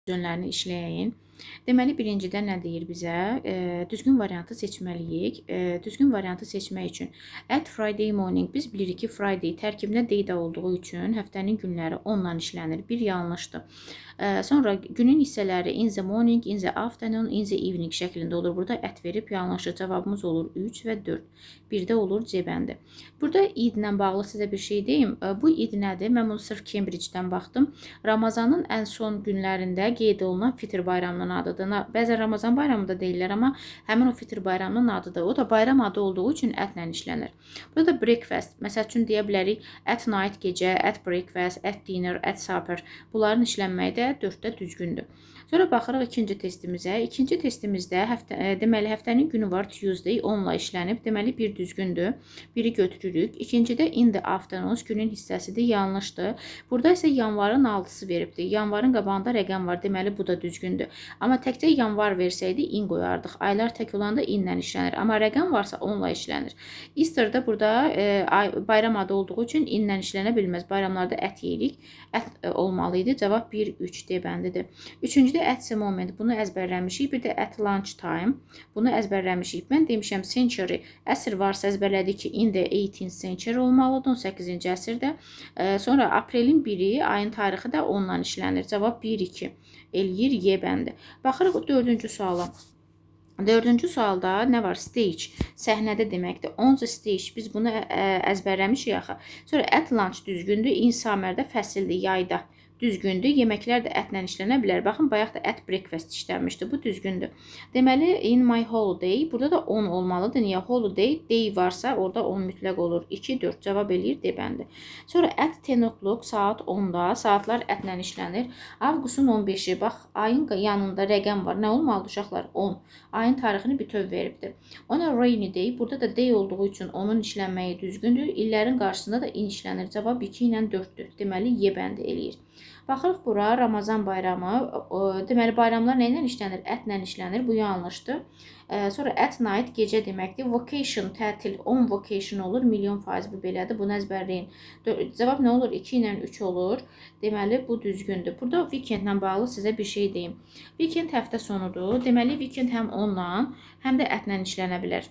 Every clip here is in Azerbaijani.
Düzgünlərini işləyək. Deməli, birincidə nə deyir bizə? Düzgün variantı seçməliyik. Düzgün variantı seçmək üçün at Friday morning biz bilirik ki, Friday tərkibində data olduğu üçün həftənin günləri onunla işlənir. Bir yanlışdır. Sonra günün hissələri in the morning, in the afternoon, in the evening şəklində olur. Burada at verib yanlışdır. Cavabımız olur 3 və 4. Bir də olur C bəndi. Burada id ilə bağlı sizə bir şey deyim. Bu id nədir? Mən bunu sırf Cambridge-dən baxdım. Ramazanın ən son günlərində qeyd olunan Fitr bayramının adıdır. Bəzən Ramazan bayramı da deyirlər, amma həmin o Fitr bayramının adıdır. O da bayram adı olduğu üçün ətlə işlənir. Burada breakfast, məsəl üçün deyə bilərik at night gecə, at breakfast, at dinner, at supper. Bunların işlənməyi də 4-də düzgündür. Sonra baxırıq ikinci testimizə. İkinci testimizdə deməli həftənin günü var Tuesday, onunla işlənib. Deməli bir düzgündür. Biri götürürük. İkincidə in the afternoons günün hissəsidir, yanlışdır. Burada isə yanvarın 6-sı veribdir. Yanvarın qabağında rəqəm var. Deməli bu da düzgündür. Amma təkcə yanvar versəydi in qoyardıq. Aylar tək olanda inlə işlənir. Amma rəqəm varsa onunla işlənir. Easter-da burada bayram adı olduğu üçün inlə işlənə bilməz. Bayramlarda ət yeyirik. Ət olmalı idi. Cavab 1-3 D bəndidir. Üçüncüdə at the moment. Bunu əzbərləmişik. Bir də at lunch time. Bunu əzbərləmişik. Mən demişəm century. Əsr varsa əzbərlədik ki, in the 18th century olmalıdır. 18-ci əsrdə. Sonra aprelin 1-i, ayın tarixi də onunla işlənir. Cavab 1-2 eləyir Y bəndi. Baxırıq 4-cü suala. 4-cü sualda nə var? Stage. Səhnədə deməkdir. On the stage. Biz bunu əzbərləmişik axı. Sonra at lunch düzgündür. In summerdə fəsildir, yayda. Düzgündür. Yeməklər də ətlə işlənə bilər. Baxın, bayaq da at breakfast işlənmişdi. Bu düzgündür. Deməli, in my holiday. Burada da 10 olmalıdır. Niyə? Holiday, day varsa orada 10 mütləq olur. 2-4 cavab eləyir D bəndi. Sonra at 10 o'clock saat 10-da. Saatlar ətlə işlənir. Avqustun 15-i. Bax, ayın yanında rəqəm var. Nə olmalıdır uşaqlar? 10. Ayın tarixini bütöv veribdir. Ona rainy day. Burada da day olduğu üçün onun işlənməyi düzgündür. İllərin qarşısında da in işlənir. Cavab 2 ilə 4-dür. Deməli, Y bəndi eləyir. Baxırıq bura Ramazan bayramı. Deməli bayramlar nə ilə işlənir? Ətlə işlənir. Bu yanlışdır. Sonra at night gecə deməkdir. Vacation, tətil, on vacation olur. %100% bu belədir. Bunu əzbərləyin. Cavab nə olur? 2 ilə 3 olur. Deməli bu düzgündür. Burada weekendlə bağlı sizə bir şey deyim. Weekend həftə sonudur. Deməli weekend həm onunla, həm də ətlə işlənə bilər.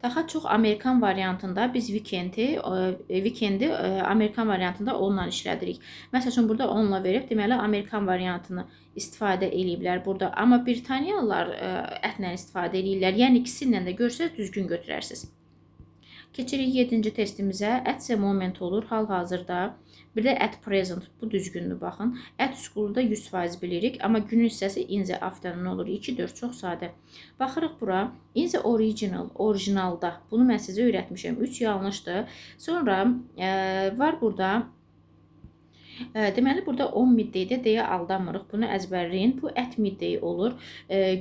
Daha çox Amerikan variantında biz weekendi Amerikan variantında onunla işlədirik. Məsəl üçün burada onunla verib, deməli Amerikan variantını istifadə eləyiblər burada. Amma Britaniyalılar ətlə istifadə eləyirlər. Yəni ikisi ilə də görsəz düzgün götürərsiniz. Keçirik 7-ci testimizə. At the moment olur hal-hazırda. Bir də at present. Bu düzgündür, baxın. At school'da 100% bilirik. Amma günün hissəsi in the afternoon olur. 2-4 çox sadə. Baxırıq bura. In the original. Orijinalda. Bunu mən sizə öyrətmişəm. 3 yanlışdır. Sonra var burada. Deməli, burada 10 middaydə deyə aldanmırıq. Bunu əzbərləyin. Bu at midday olur.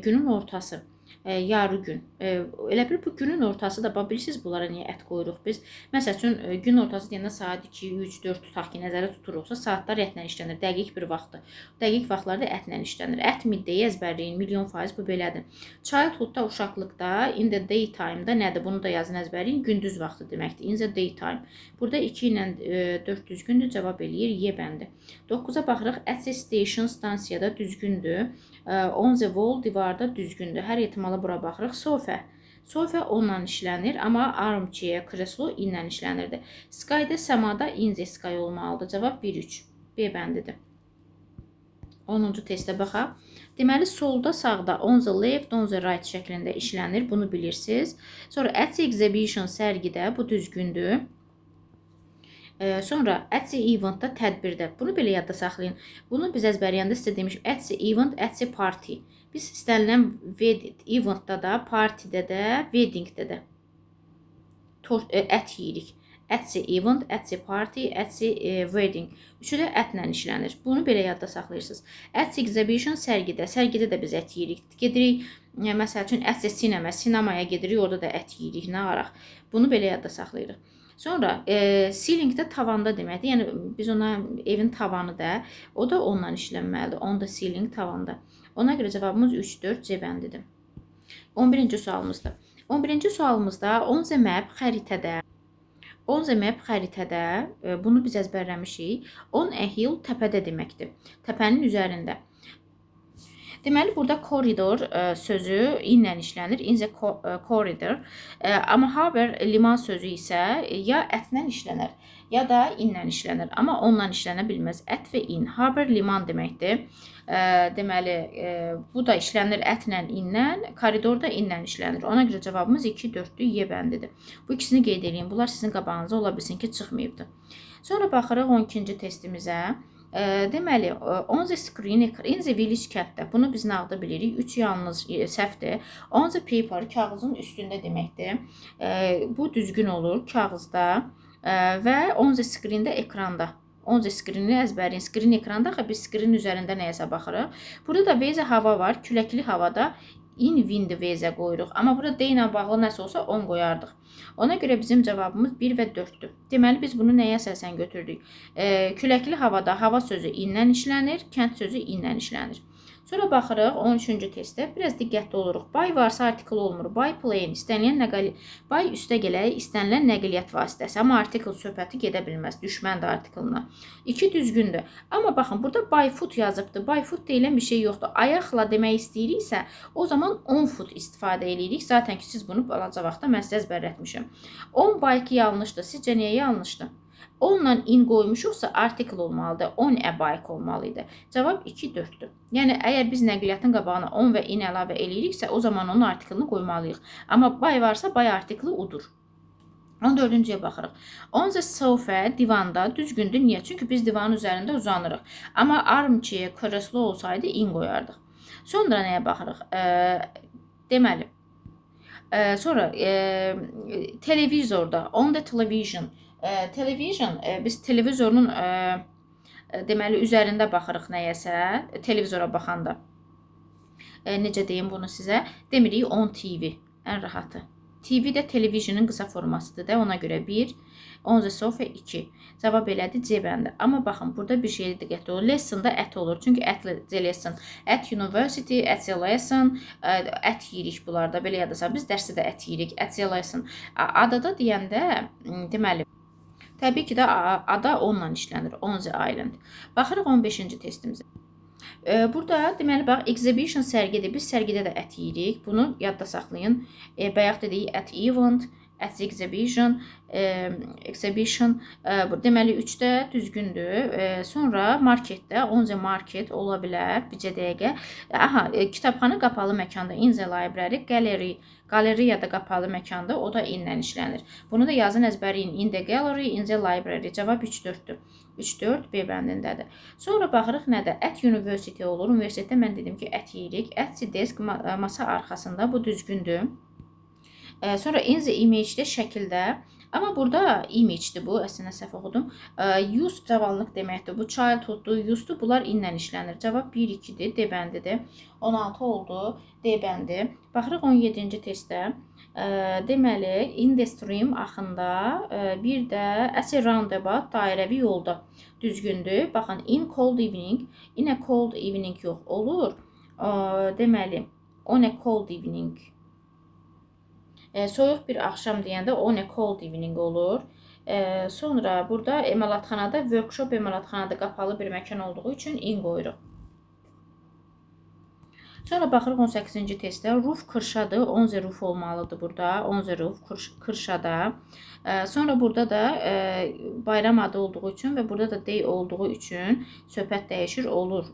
Günün ortası. Yarı gün. Elə bir bu günün ortası da bilirsiniz bunlara niyə ət qoyuruq biz? Məsəl üçün gün ortası deyəndə saat 2, 3, 4 tutaq ki, nəzərə tuturuqsa saatlar ətlə işlənir. Dəqiq bir vaxtdır. Dəqiq vaxtlarda ətlə işlənir. Ət midday əzbərləyin. %100% bu belədir. Childhoodda, uşaqlıqda, in the daytime-da nədir? Bunu da yazın əzbərləyin. Gündüz vaxtı deməkdir. In the daytime. Burada 2 ilə 4 düzgündür. Cavab eləyir Y bəndi. 9-a baxırıq. At the station stansiyada düzgündür. On the wall divarda düzgündür. Hər ehtimala bura baxırıq. Sofa. Sofa onunla işlənir, amma armchair, kreslo ilə işlənirdi. Sky'da, səmada in the sky olmalıdır. Cavab 1-3. B bəndidir. 10-cu testə baxaq. Deməli, solda, sağda, on the left, on the right şəklində işlənir. Bunu bilirsiniz. Sonra at the exhibition sərgidə bu düzgündür. Sonra at the event-da tədbirdə. Bunu belə yadda saxlayın. Bunu biz əzbərləyəndə sizə demişim. At the event, at the party. Biz istənilən event-da da, partidə də, wedding-də də ət yeyirik. At the event, at the party, at the wedding. Üçü də ətlə işlənir. Bunu belə yadda saxlayırsınız. At the exhibition sərgidə. Sərgidə də biz ət yeyirik. Gedirik, məsəl üçün at the cinema. Sinemaya gedirik, orada da ət yeyirik. Nə araq? Bunu belə yadda saxlayırıq. Sonra ceilingdə tavanda deməkdir. Yəni biz ona evin tavanı da, o da onunla işlənməlidir. On the ceiling tavanda. Ona görə cavabımız 3-4 C bəndidir. 11-ci sualımızda. 11-ci sualımızda on the map xəritədə. On the map xəritədə, bunu biz əzbərləmişik. On a hill təpədə deməkdir. Təpənin üzərində. Deməli, burada corridor sözü inlə işlənir. In the corridor. Amma however, liman sözü isə ya ətlə işlənər, ya da inlə işlənir. Amma onunla işlənə bilməz. Ət və in. However, liman deməkdir. Deməli, bu da işlənir ətlə, inlə. Koridor da inlə işlənir. Ona görə cavabımız 2, 4-lü Y bəndidir. Bu ikisini qeyd edin. Bunlar sizin qabağınıza ola bilsin ki, çıxmayıbdır. Sonra baxırıq 12-ci testimizə. Deməli, on the screen in the village kətdə. Bunu biz nəqdə bilirik. 3 yalnız səhvdir. On the paper kağızın üstündə deməkdir. Bu düzgün olur kağızda və on the screen-də ekranda. On the screen-i əzbərin. Screen ekranda, biz screen üzərində nəyəsə baxırıq. Burada da veza hava var. Küləkli havada in wind veza qoyuruq. Amma burada D ilə bağlı nəsə olsa 10 qoyardıq. Ona görə bizim cavabımız 1 və 4-dür. Deməli, biz bunu nəyə əsasən götürdük? Küləkli havada hava sözü inlə işlənir, kənd sözü inlə işlənir. Sonra baxırıq 13-cü testdə. Biraz diqqətli oluruq. By varsa artikel olmur. By plane istənilən by üstə gələk istənilən nəqliyyat vasitəsi. Amma artikel söhbəti gedə bilməz. Düşməndir artikelına. 2 düzgündür. Amma baxın, burada by foot yazıbdır. By foot deyilən bir şey yoxdur. Ayaqla demək istəyiriksə, o zaman on foot istifadə edirik. Zaten ki, siz bunu balaca vaxtda mən sizə əzbərlətmişim. On bike yanlışdır. Sizcə niyə yanlışdır? Onunla in qoymuşuqsa artikel olmalıdır. On a bike olmalıydı. Cavab 2, 4-dür. Yəni, əgər biz nəqliyyatın qabağına on və in əlavə eləyiriksə, o zaman onun artikelini qoymalıyıq. Amma by varsa, by artikeli udur. 14-cüyə baxırıq. On the sofa, divanda düzgündür. Niyə? Çünki biz divanın üzərində uzanırıq. Amma armchair, kreslo olsaydı in qoyardıq. Sonra nəyə baxırıq? Deməli, sonra televizorda, on the television. Television, biz televizorun deməli, üzərində baxırıq nəyəsə, televizora baxanda. Necə deyim bunu sizə? Demirik on TV, ən rahatı. TV də televizyonun qısa formasıdır da, ona görə 1, on the sofa 2. Cavab elədi C bəndi. Amma baxın, burada bir şeyə diqqətli olun. Lesson-da ət olur. Çünki ətlə C lesson. At university, at the lesson, ət yeyirik bunlarda. Belə yadasa, biz dərsdə də ət yeyirik. At the lesson. Adada deyəndə, deməli, təbii ki də ada onunla işlənir. On the island. Baxırıq 15-ci testimizə. Burada deməli bax exhibition sərgidir. Biz sərgidə də ət yeyirik. Bunu yadda saxlayın. Bayaq dedik at event, at exhibition, deməli 3-də düzgündür. Sonra marketdə on the market ola bilər. Bircə dəqiqə. Aha, kitabxana qapalı məkanda in the library, galeriya da qapalı məkanda, o da inlə işlənir. Bunu da yazın əzbərin. In the gallery, in the library. Cavab 3-4-dür. 3-4 B bəndindədir. Sonra baxırıq nədə? At university olur. Universitetdə mən dedim ki, ət yeyirik. At the desk, masa arxasında. Bu düzgündür. Sonra in the image-də şəkildə. Amma burada image-dir bu. Əslində səhv oxudum. Use cavanlıq deməkdir. Bu childhood-dur, use-dur. Bunlar inlə işlənir. Cavab 1-2-dir. D bəndidir. 16 oldu. D bəndi. Baxırıq 17-ci testdə. Deməli, in the stream axında, bir də as a roundabout dairəvi yolda düzgündür. Baxın, in cold evening, in a cold evening yox olur. Deməli, on a cold evening. Soyuq bir axşam deyəndə on a cold evening olur. Sonra burada emalatxanada, workshop emalatxanada qapalı bir məkan olduğu üçün in qoyuruq. Sonra baxırıq 18-ci testdə. Roof kırşadır. On the roof olmalıdır burada. On the roof kırşada. Sonra burada da bayram adı olduğu üçün və burada da day olduğu üçün söhbət dəyişir. Olur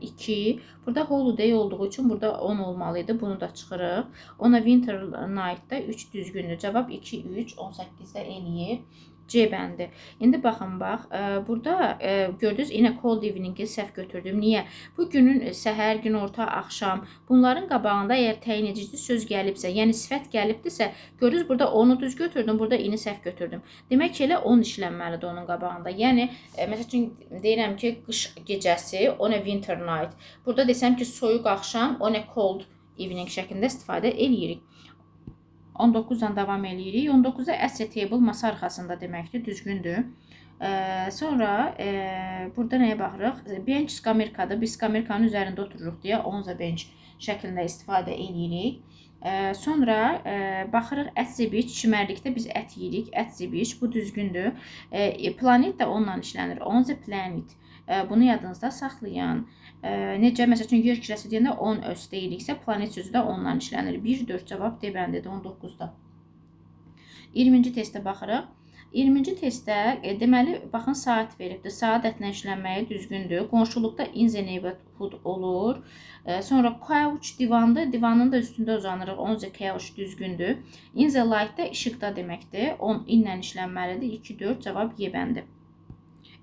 2. Burada holiday olduğu üçün burada 10 olmalıydı. Bunu da çıxırıq. Ona winter night-da 3 düzgündür. Cavab 2, 3, 18-də eləyir. C bəndi. İndi baxın, bax. Burada gördünüz, in a cold evening-i səhv götürdüm. Niyə? Bu günün səhər, günorta, axşam. Bunların qabağında əgər təyin edici söz gəlibsə, yəni sifət gəlibdirsə, gördünüz, burada onu düz götürdüm, burada ini səhv götürdüm. Demək ki, elə 10 işlənməlidir onun qabağında. Yəni, məsəl üçün, deyirəm ki, qış gecəsi, on a winter night. Burada desəm ki, soyuq axşam, on a cold evening şəklində istifadə eləyirik. 19-dan davam eləyirik. 19-da as a table masa arxasında deməkdir, düzgündür. Sonra burada nəyə baxırıq? Bench skamerkadır. Biz skamerkanın üzərində otururuq deyə on the bench şəklində istifadə eləyirik. Sonra baxırıq at the beach, çimərlikdə biz ət yeyirik. At the beach, bu düzgündür. Planet də onunla işlənir. On the planet. Bunu yadınızda saxlayın. Necə? Məsəl üçün, yer kürəsi deyəndə 10 ös deyiriksə, planet sözü də ondan işlənir. 1, 4 cavab D bəndidir 19-da. 20-ci testə baxırıq. 20-ci testdə deməli, baxın, saat veribdir. Saat ədlə işlənməyi düzgündür. Qonşuluqda in the neighborhood olur. Sonra couch divandır. Divanın da üstündə uzanırıq. On the couch düzgündür. In the light-da işıqda deməkdir. 10 inlə işlənməlidir. 2, 4 cavab Y bəndi.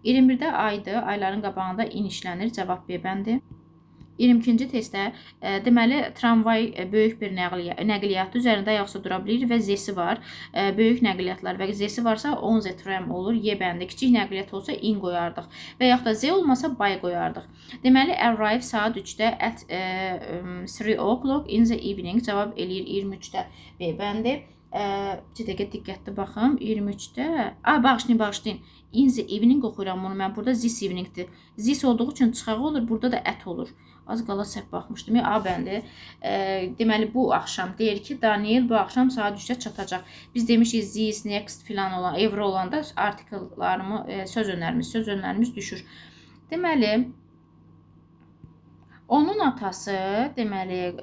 21-də aydır. Ayların qabağında in işlənir. Cavab B bəndi. 22-ci testdə deməli, tramvay böyük bir nəqliyyatdır. Üzərində ayaqsa dura bilir və Z-si var. Böyük nəqliyyatlar və Z-si varsa on the tram olur. Y bəndi. Kiçik nəqliyyat olsa in qoyardıq. Və yaxud da Z olmasa by qoyardıq. Deməli, arrive saat 3-də at 3 o'clock in the evening. Cavab eləyir 23-də B bəndi. Bir dəqiqə diqqətli baxım. 23-də. Bağışlayın. In the evening oxuyuram bunu. Mən burada this eveningdir. This olduğu üçün çıxağı olur. Burada da at olur. Az qala səhv baxmışdım. A bəndi. Deməli, bu axşam deyir ki, Daniel bu axşam saat 3-də çatacaq. Biz demişik this, next filan olan, evre olanda artikellarımı, söz önərimiz düşür. Deməli, onun atası, deməli,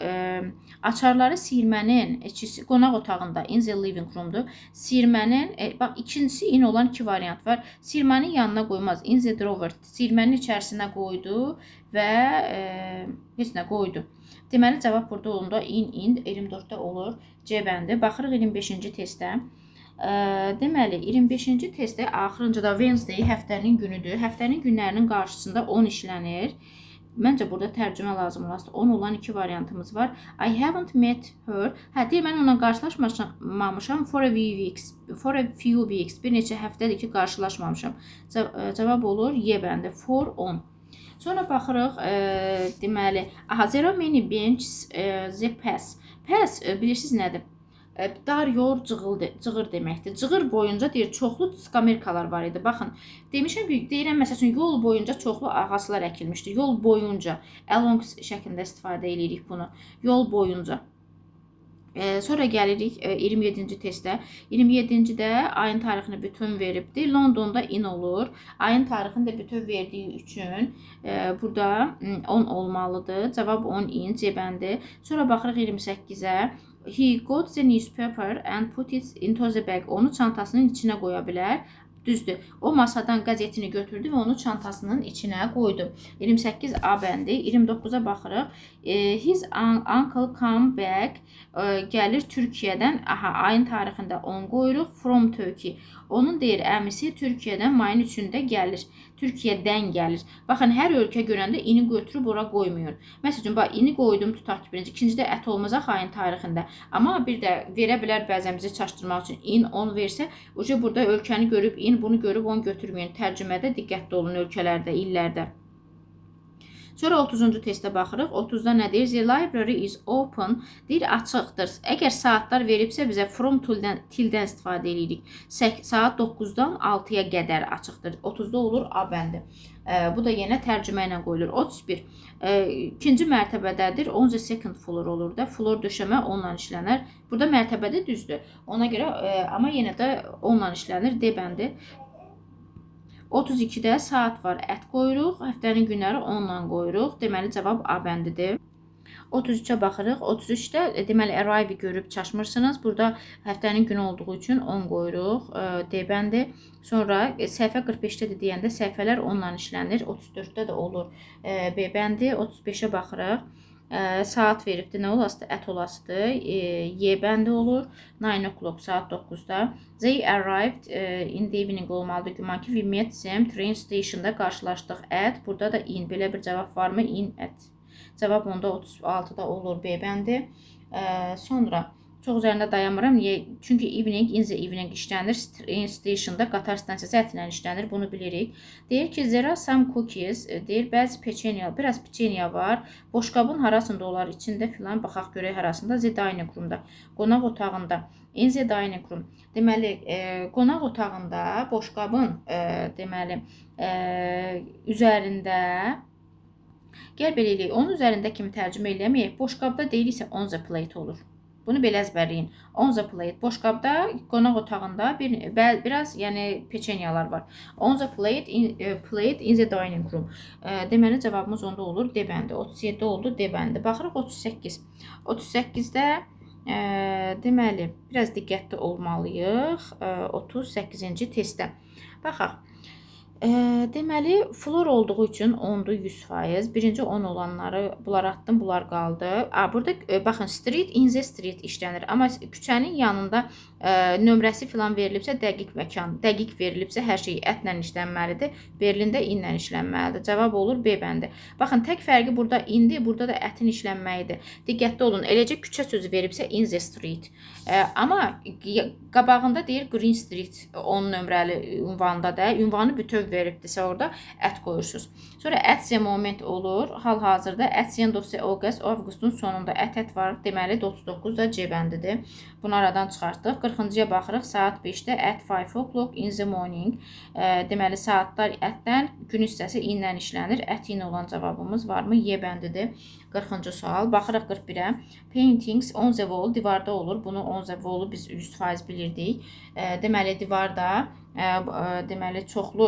açarları siyirmənin qonaq otağında, in the living room'dur. Siyirmənin, bax, ikincisi in olan 2 variant var. Siyirmənin yanına qoymaz, in the drawer. Siyirmənin içərisinə qoydu və heç nə qoydu. Deməli, cavab burada olunda in 24-də olur. C bəndi. Baxırıq 25-ci testə. Deməli, 25-ci testdə axırıncıda Wednesday həftənin günüdür. Həftənin günlərinin qarşısında 10 işlənir. Məncə burada tərcümə lazım olarsa 10 olan 2 variantımız var. I haven't met her. Deyir, mən onunla qarşılaşmamışam for a few weeks. Bir neçə həftədir ki, qarşılaşmamışam. Cavab olur Y bəndi. For 10. Sonra baxırıq, deməli, there are many benches the pass. Pass, bilirsiniz nədir? Dar yol cığır deməkdir. Cığır boyunca deyir, çoxlu skamerkalar var idi. Baxın, demişəm ki, deyirəm, məsəl üçün, yol boyunca çoxlu ağaclar əkilmişdir. Yol boyunca, along şəklində istifadə edirik bunu. Yol boyunca. Sonra gəlirik 27-ci testə. 27-cidə ayın tarixini bütün veribdir. Londonda in olur. Ayın tarixini də bütün verdiyi üçün burada 10 olmalıdır. Cavab 10 in, C bəndi. Sonra baxırıq 28-ə. He got the newspaper and put it into the bag. Onu çantasının içinə qoya bilər. Düzdür. O masadan qəzetini götürdü və onu çantasının içinə qoydu. 28 A bəndi. 29-a baxırıq. His uncle come back. Gəlir Türkiyədən. Ayın tarixində 10 qoyuruq. From Turkey. Onun deyir, əmisi Türkiyədən mayın 3-də gəlir. Türkiyədən gəlir. Baxın, hər ölkə görəndə ini götürüb ora qoymayın. Məsələn, bax, ini qoydum, tutaq ki, birinci. İkincidə ət olmayacaq ayın tarixində. Amma bir də verə bilər bəzən bizi çaşdırmaq üçün in 10 versə, uca burada ölkəni görüb in, bunu görüb 10 götürməyin. Tərcümədə diqqətli olun ölkələrdə, illərdə. Sonra 30-cu testə baxırıq. 30-da nə deyir? The library is open. Deyir, açıqdır. Əgər saatlar veribsə, bizə from tildən istifadə edirik. Saat 9-dan 6-ya qədər açıqdır. 30-da olur A bəndi. Bu da yenə tərcümə ilə qoyulur. 31. İkinci mərtəbədədir. On the second floor olur da. Floor döşəmə onunla işlənər. Burada mərtəbədə düzdür. Ona görə, amma yenə də onunla işlənir. D bəndi. 32-də saat var, ət qoyuruq. Həftənin günləri 10-la qoyuruq. Deməli, cavab A bəndidir. 33-ə baxırıq. 33-də deməli, arrive görüb çaşmırsınız. Burada həftənin günü olduğu üçün 10 qoyuruq. D bəndi. Sonra səhifə 45-də də deyəndə səhifələr 10-la işlənir. 34-də də olur B bəndi. 35-ə baxırıq. Saat veribdir, nə olasıdır? Ət olasıdır. Y bəndi olur. 9 o'clock, saat 9-da. They arrived in the evening olmalıdır. Güman ki, we met them train station'da qarşılaşdıq. At, burada da in. Belə bir cavab varmı? In at. Cavab onda 36-da olur B bəndi. Sonra çox üzərində dayanmıram. Niyə? Çünki evening, in the evening işlənir. Train station'da qatar stansiyası ətlə işlənir. Bunu bilirik. Deyir ki, there are some cookies. Deyir, bəzi peçenya, biraz peçenya var. Boşqabın harasında olar? İçində filan. Baxaq görək harasında. The dining room'da. Qonaq otağında. In the dining room. Deməli, qonaq otağında boşqabın deməli üzərində gəl belə eləyək. Onun üzərində kimi tərcümə eləməyək. Boşqabda deyilsə on the plate olur. Bunu belə əzbərləyin. On the plate. Boşqabda, qonaq otağında biraz, yəni peçenyalar var. On the plate in the dining room. Deməli cavabımız onda olur D bəndi. 37 oldu D bəndi. Baxırıq 38. 38-də deməli biraz diqqətli olmalıyıq. 38-ci testdə. Baxaq. Deməli, flor olduğu üçün 10-dur 100%. Birinci 10 olanları bunlar atdım, bunlar qaldı. Burada baxın, street in the street işlənir. Amma küçənin yanında nömrəsi filan verilibsə, dəqiq verilibsə, hər şey ətlə işlənməlidir. Berlində inlə işlənməlidir. Cavab olur B bəndi. Baxın, tək fərqi burada indi, burada da ətin işlənməyidir. Diqqətli olun. Eləcə küçə sözü veribsə in the street. Amma qabağında deyir Green Street 10 nömrəli ünvanda da. Ünvanı bütöv veribdirsə orada ət qoyursunuz. Sonra at the moment olur. Hal-hazırda at the end of the August, avqustun sonunda ət var. Deməli 39 da C bəndidir. Bunu aradan çıxartdıq. 40-cıya baxırıq. Saat 5-də at 5 o'clock in the morning. Deməli saatlar ətdən, gün hissəsi inlə işlənir. Ət in olan cavabımız varmı? Y bəndidir. 40-cı sual. Baxırıq 41-ə. Paintings on the wall. Divarda olur. Bunu on the wall-u biz 100% bilirdik. Deməli divarda deməli çoxlu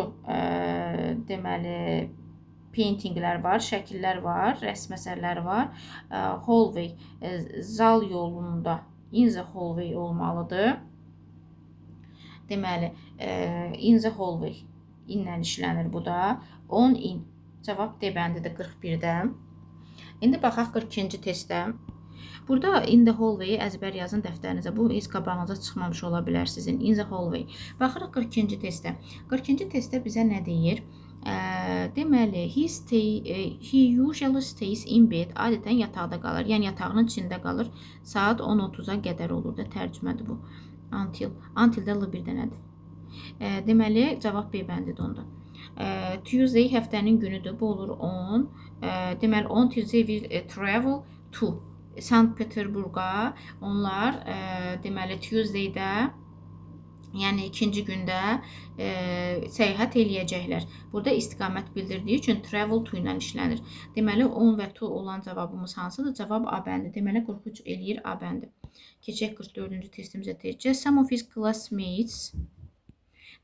deməli paintinglər var, şəkillər var, rəsm əsərləri var. Hallway, zal yolunda, in the hallway olmalıdır. Deməli, in the hallway inlə işlənir bu da. On in. Cavab D bəndidir 41-də. İndi baxaq 42-ci testdə. Burada in the hallway əzbər yazın dəftərinizə. Bu heç qabağınıza çıxmamış ola bilər sizin. In the hallway. Baxırıq 42-ci testdə. 42-ci testdə bizə nə deyir? Deməli, he usually stays in bed. Adətən yataqda qalır. Yəni yatağının içində qalır. Saat 10:30-a qədər olur da tərcümədir bu. Until-də l bir dənədir. Deməli, cavab B bəndidir onda. Tuesday həftənin günüdür. Bu olur 10. Deməli, on Tuesday will travel to Sankt Peterburqa. Onlar deməli Tuesday-də, yəni ikinci gündə səyahət eləyəcəklər. Burada istiqamət bildirdiyi üçün travel to ilə işlənir. Deməli 10 və to olan cavabımız hansıdır? Cavab A bəndi. Deməli 43 eləyir A bəndi. Keçək 44-cü testimizə tezcə. Some of his classmates.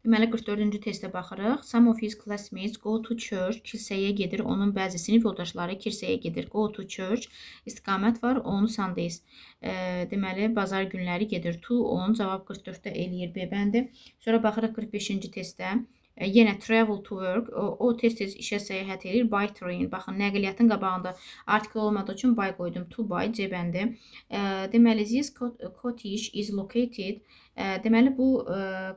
Deməli 44-cü testə baxırıq. Some of his classmates go to church. Kilsəyə gedir. Onun bəzi sinif yoldaşları kilsəyə gedir. Go to church. İstiqamət var. On Sundays. Deməli bazar günləri gedir. To on. Cavab 44-də eləyir B bəndi. Sonra baxırıq 45-ci testdə. Yenə travel to work. O tez-tez işə səyahət edir. By train. Baxın, nəqliyyatın qabağında artikel olmadığı üçün by qoydum. To by C bəndi. Deməli this cottage is located. Deməli bu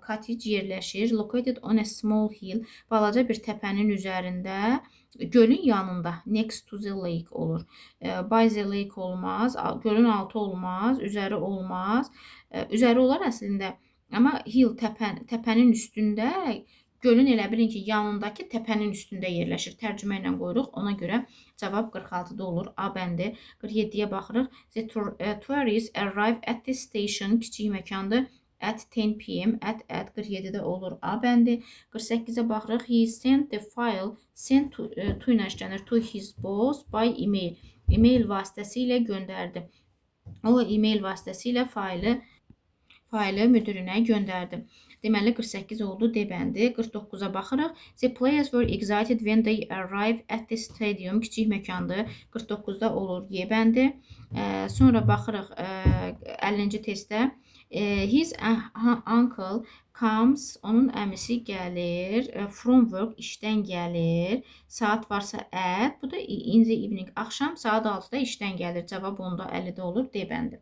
cottage yerləşir. Located on a small hill. Balaca bir təpənin üzərində. Gölün yanında. Next to the lake olur. By the lake olmaz. Gölün altı olmaz. Üzəri olmaz. Üzəri olar əslində. Amma hill təpənin üstündə. Gölün elə bilin ki, yanındakı təpənin üstündə yerləşir. Tərcümə ilə qoyuruq. Ona görə cavab 46-da olur. A bəndi. 47-yə baxırıq. The tourists arrive at the station. Kiçik məkandır. At 10 p.m. At 47-də olur A bəndi. 48-ə baxırıq. He sent the file. Sent to ilə işlənir. To his boss by email. E-mail vasitəsilə göndərdi. O e-mail vasitəsilə faylı müdürünə göndərdi. Deməli 48 oldu D bəndi. 49-a baxırıq. The players were excited when they arrived at the stadium. Kiçik məkandır. 49-da olur Y bəndi. Sonra baxırıq 50-ci testdə. His uncle comes. Onun əmisi gəlir. From work. İşdən gəlir. Saat varsa at. Bu da in the evening. Axşam saat 6-da işdən gəlir. Cavab onda 50-də olur D bəndi.